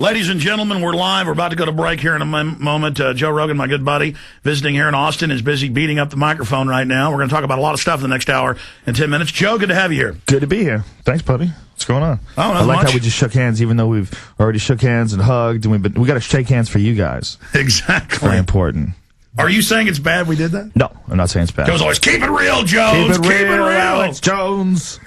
Ladies and gentlemen, we're live. We're about to go to break here in a moment. Joe Rogan, my good buddy, visiting here in Austin, is busy beating up the microphone right now. We're going to talk about a lot of stuff in the next hour and 10 minutes. Joe, good to have you here. Good to be here. Thanks, buddy. What's going on? Oh, I like how we just shook hands, even though we've already shook hands and hugged, and we got to shake hands for you guys. Exactly. Very important. Are you saying it's bad we did that? No, I'm not saying it's bad. Joe's always, keep it real, Jones. Keep it real, Alex Jones.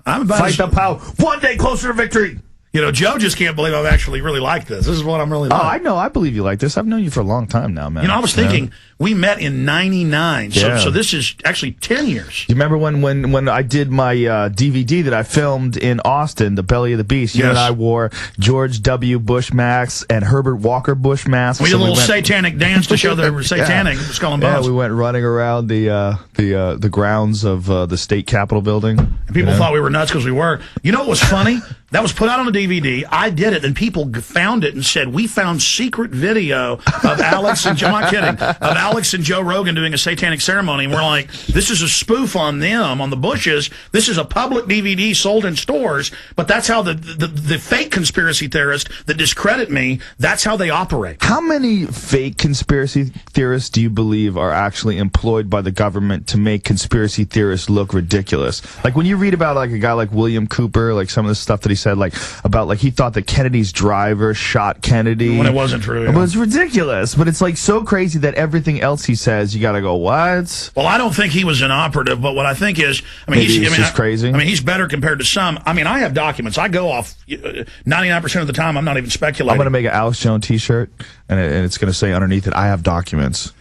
I'm about Fight the power. One day closer to victory. You know, Joe just can't believe I've actually really liked this. This is what I'm really like. Oh, I know. I believe you like this. I've known you for a long time now, man. You know, I was thinking, we met in 99, Yeah. so this is actually 10 years. You remember when I did my DVD that I filmed in Austin, The Belly of the Beast? You and I wore George W. Bush masks and Herbert Walker Bush masks. We did a little satanic dance to show that we were satanic, skull and bones. Yeah, we went running around the grounds of the state capitol building. And people thought we were nuts because we were. You know what was funny? That was put out on a DVD. I did it, and people found it and said, we found secret video of Alex and Joe, I'm not kidding, of Alex and Joe Rogan doing a satanic ceremony. And we're like, this is a spoof on them, on the Bushes. This is a public DVD sold in stores. But that's how the fake conspiracy theorists that discredit me, that's how they operate. How many fake conspiracy theorists do you believe are actually employed by the government to make conspiracy theorists look ridiculous? Like when you read about like a guy like William Cooper, like some of the stuff that he said, like about like he thought that Kennedy's driver shot Kennedy when it wasn't true. Yeah. But it's ridiculous. But it's like so crazy that everything else he says, you got to go, what? Well, I don't think he was an operative, but what I think is, I mean, he's just crazy. I mean, he's better compared to some. I mean, I have documents. I go off 99% of the time. I'm not even speculating. I'm going to make an Alex Jones T-shirt, and it's going to say underneath it, "I have documents."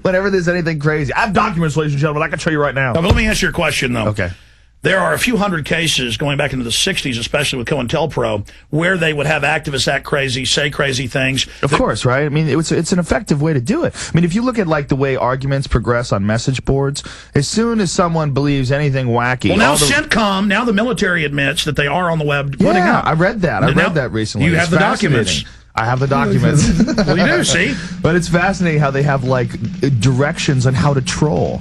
Whenever there's anything crazy, I have documents, ladies and gentlemen. I can show you right now. No, but let me answer your question, though. Okay. There are a few hundred cases going back into the 60s, especially with COINTELPRO, where they would have activists act crazy, say crazy things. Of course, right? I mean, it's an effective way to do it. I mean, if you look at like the way arguments progress on message boards, as soon as someone believes anything wacky... Well, now CENTCOM, now the military admits that they are on the web putting up. I read that. I read that recently. You have the documents. I have the documents. Well, you do, see? But it's fascinating how they have, like, directions on how to troll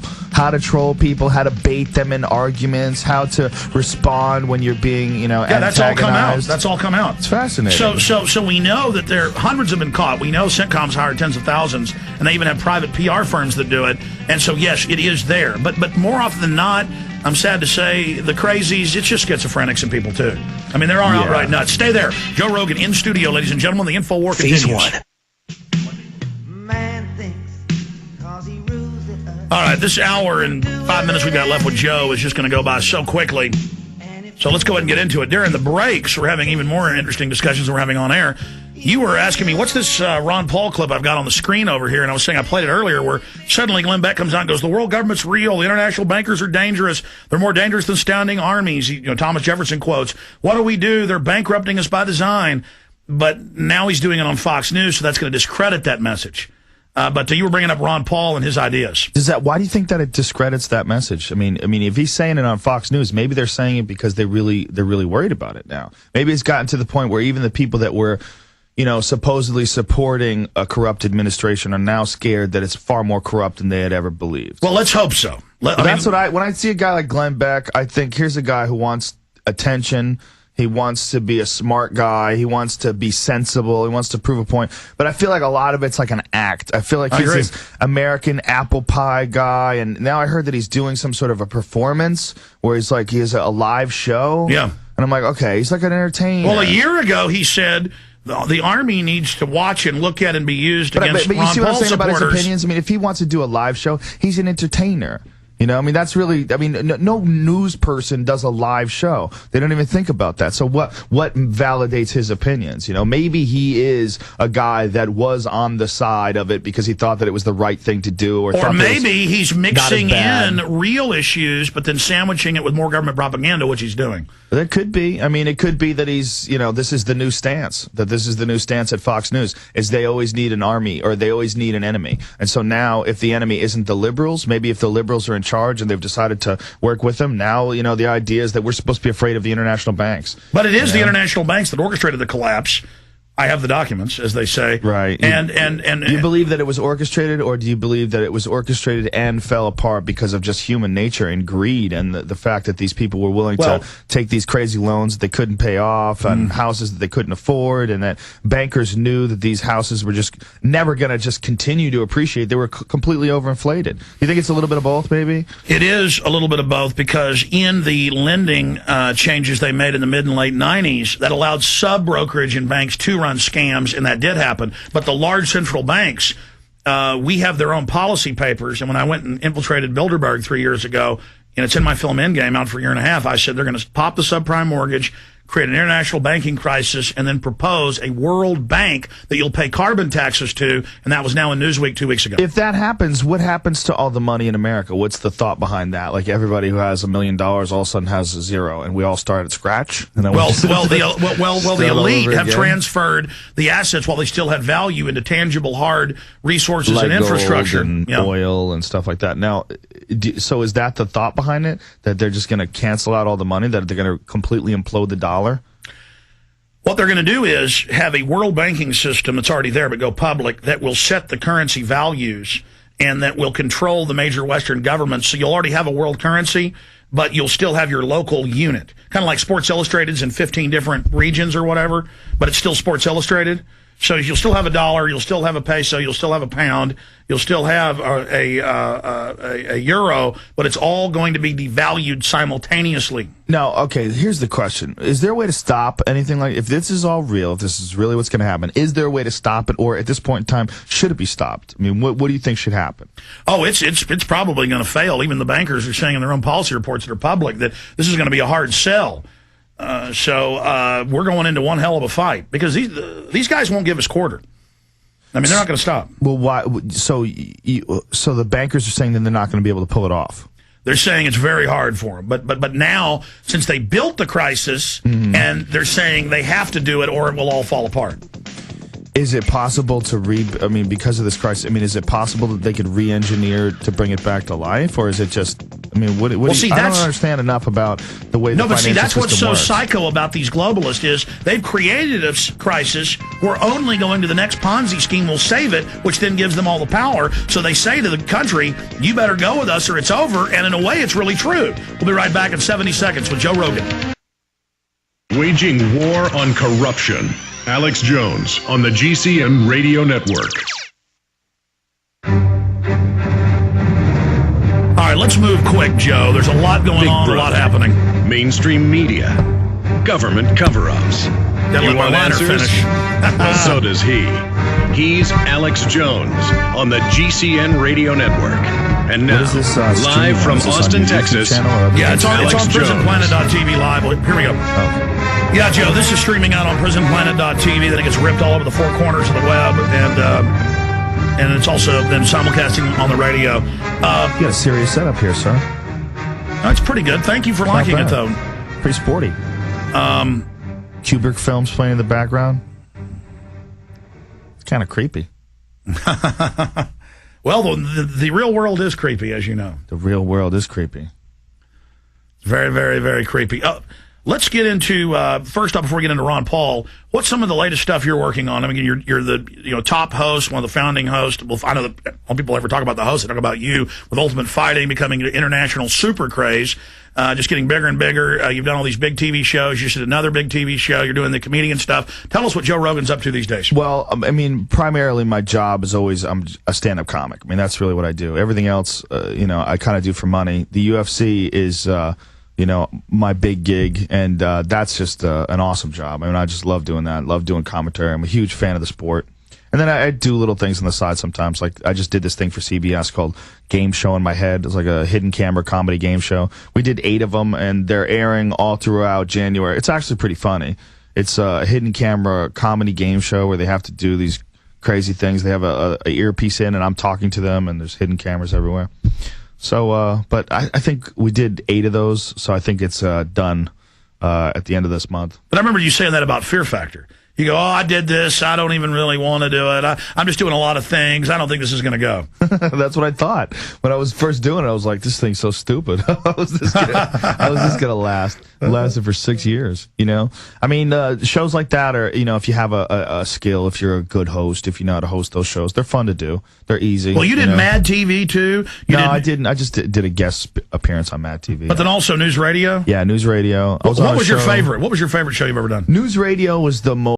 people, how to bait them in arguments, how to respond when you're being, Yeah, that's all come out. That's all come out. It's fascinating. So we know that hundreds have been caught. We know CENTCOM's hired tens of thousands, and they even have private PR firms that do it. And so, yes, it is there. But more often than not, I'm sad to say, the crazies, it's just schizophrenics and people, too. I mean, there are outright nuts. Stay there. Joe Rogan in studio, ladies and gentlemen. The InfoWar continues. Phase 1. All right, this hour and 5 minutes we've got left with Joe is just going to go by so quickly. So let's go ahead and get into it. During the breaks, we're having even more interesting discussions than we're having on air. You were asking me, what's this Ron Paul clip I've got on the screen over here? And I was saying I played it earlier where suddenly Glenn Beck comes out and goes, the world government's real. The international bankers are dangerous. They're more dangerous than standing armies. Thomas Jefferson quotes, what do we do? They're bankrupting us by design. But now he's doing it on Fox News, so that's going to discredit that message. But you were bringing up Ron Paul and his ideas. Why do you think that it discredits that message? I mean, if he's saying it on Fox News, maybe they're saying it because they're really worried about it now. Maybe it's gotten to the point where even the people that were, supposedly supporting a corrupt administration are now scared that it's far more corrupt than they had ever believed. Well, let's hope so. When I see a guy like Glenn Beck, I think here's a guy who wants attention. He wants to be a smart guy. He wants to be sensible. He wants to prove a point. But I feel like a lot of it's like an act. I feel like he's this American apple pie guy. And now I heard that he's doing some sort of a performance where he has a live show. Yeah. And I'm like, okay, he's like an entertainer. Well, a year ago he said the Army needs to watch and look at and be used against Ron Paul supporters. But you see what I'm saying about his opinions? I mean, if he wants to do a live show, he's an entertainer. That's really, no news person does a live show. They don't even think about that. So what validates his opinions? Maybe he is a guy that was on the side of it because he thought that it was the right thing to do. Or maybe he's mixing in real issues, but then sandwiching it with more government propaganda, which he's doing. That could be. It could be that he's, this is the new stance, at Fox News, is they always need an army or they always need an enemy. And so now if the enemy isn't the liberals, maybe if the liberals are in charge and they've decided to work with them, now, the idea is that we're supposed to be afraid of the international banks. But it is the international banks that orchestrated the collapse. I have the documents, as they say. Right. And you believe that it was orchestrated, or do you believe that it was orchestrated and fell apart because of just human nature and greed and the fact that these people were willing to take these crazy loans that they couldn't pay off and houses that they couldn't afford, and that bankers knew that these houses were just never going to just continue to appreciate. They were completely overinflated. You think it's a little bit of both, maybe? It is a little bit of both, because in the lending changes they made in the mid and late 90s, that allowed sub-brokerage and banks to run scams, and that did happen. But the large central banks, we have their own policy papers, and when I went and infiltrated Bilderberg 3 years ago, and it's in my film Endgame, out for a year and a half, I said they're going to pop the subprime mortgage, create an international banking crisis, and then propose a world bank that you'll pay carbon taxes to, and that was now in Newsweek 2 weeks ago. If that happens, what happens to all the money in America? What's the thought behind that? Like, everybody who has $1 million all of a sudden has a zero, and we all start at scratch? And then the elite have transferred the assets while they still have value into tangible, hard resources like and infrastructure. Gold and oil and stuff like that. Now, so is that the thought behind it? That they're just going to cancel out all the money? That they're going to completely implode the dollar? What they're going to do is have a world banking system that's already there but go public that will set the currency values and that will control the major Western governments. So you'll already have a world currency, but you'll still have your local unit. Kind of like Sports Illustrated's in 15 different regions or whatever, but it's still Sports Illustrated. So you'll still have a dollar, you'll still have a peso, you'll still have a pound, you'll still have a euro, but it's all going to be devalued simultaneously. Now, okay, here's the question. Is there a way to stop anything like, if this is all real, if this is really what's going to happen, is there a way to stop it, or at this point in time, should it be stopped? I mean, what do you think should happen? Oh, it's probably going to fail. Even the bankers are saying in their own policy reports that are public that this is going to be a hard sell. So we're going into one hell of a fight, because these guys won't give us quarter. I mean, they're not going to stop. Well, why? So the bankers are saying that they're not going to be able to pull it off. They're saying it's very hard for them. But now, since they built the crisis, and they're saying they have to do it or it will all fall apart. Is it possible to because of this crisis, is it possible that they could re-engineer to bring it back to life? Or is it just, I don't understand enough about the way the financial system that's what's so works. psycho about these globalists is they've created a crisis where only going to the next Ponzi scheme will save it, which then gives them all the power. So they say to the country, you better go with us or it's over. And in a way, it's really true. We'll be right back in 70 seconds with Joe Rogan. Waging war on corruption. Alex Jones on the GCN Radio Network. All right, let's move quick, Joe. There's a lot going on, a lot happening. Mainstream media. Government cover-ups. You want answers? Well, so does he. He's Alex Jones on the GCN Radio Network. And now, live from Austin, Texas. Yeah, it's on PrisonPlanet.tv live. Here we go. Okay. Yeah, Joe, this is streaming out on PrisonPlanet.tv. Then it gets ripped all over the four corners of the web, and it's also then simulcasting on the radio. You got a serious setup here, sir. That's pretty good. Thank you for liking it, though. Pretty sporty. Kubrick films playing in the background. It's kind of creepy. Well, the real world is creepy, as you know. The real world is creepy. Very, very, very creepy. Let's get into, first up, before we get into Ron Paul, what's some of the latest stuff you're working on? I mean, you're the top host, one of the founding hosts. Well, I know that when people ever talk about the host, they talk about you with Ultimate Fighting, becoming an international super craze, just getting bigger and bigger. You've done all these big TV shows. You just did another big TV show. You're doing the comedian stuff. Tell us what Joe Rogan's up to these days. Well, primarily my job is always I'm a stand-up comic. That's really what I do. Everything else, I kind of do for money. The UFC is... my big gig, and that's just an awesome job. I just love doing that. Love doing commentary. I'm a huge fan of the sport. And then I do little things on the side sometimes. Like, I just did this thing for CBS called Game Show in My Head. It's like a hidden camera comedy game show. We did 8 of them, and they're airing all throughout January. It's actually pretty funny. It's a hidden camera comedy game show where they have to do these crazy things. They have a earpiece in, and I'm talking to them, and there's hidden cameras everywhere. So, but I think we did 8 of those, so I think it's done at the end of this month. But I remember you saying that about Fear Factor. You go, oh, I did this. I don't even really want to do it. I'm just doing a lot of things. I don't think this is going to go. That's what I thought. When I was first doing it, I was like, this thing's so stupid. How is this going to last? It lasted for 6 years, you know? I mean, shows like that are, you know, if you have a skill, if you're a good host, if you know how to host those shows, they're fun to do. They're easy. Well, you did Mad TV, too? I didn't. I just did a guest appearance on Mad TV. But then also News Radio? Yeah, News Radio. What was your favorite? What was your favorite show you've ever done? News Radio was the most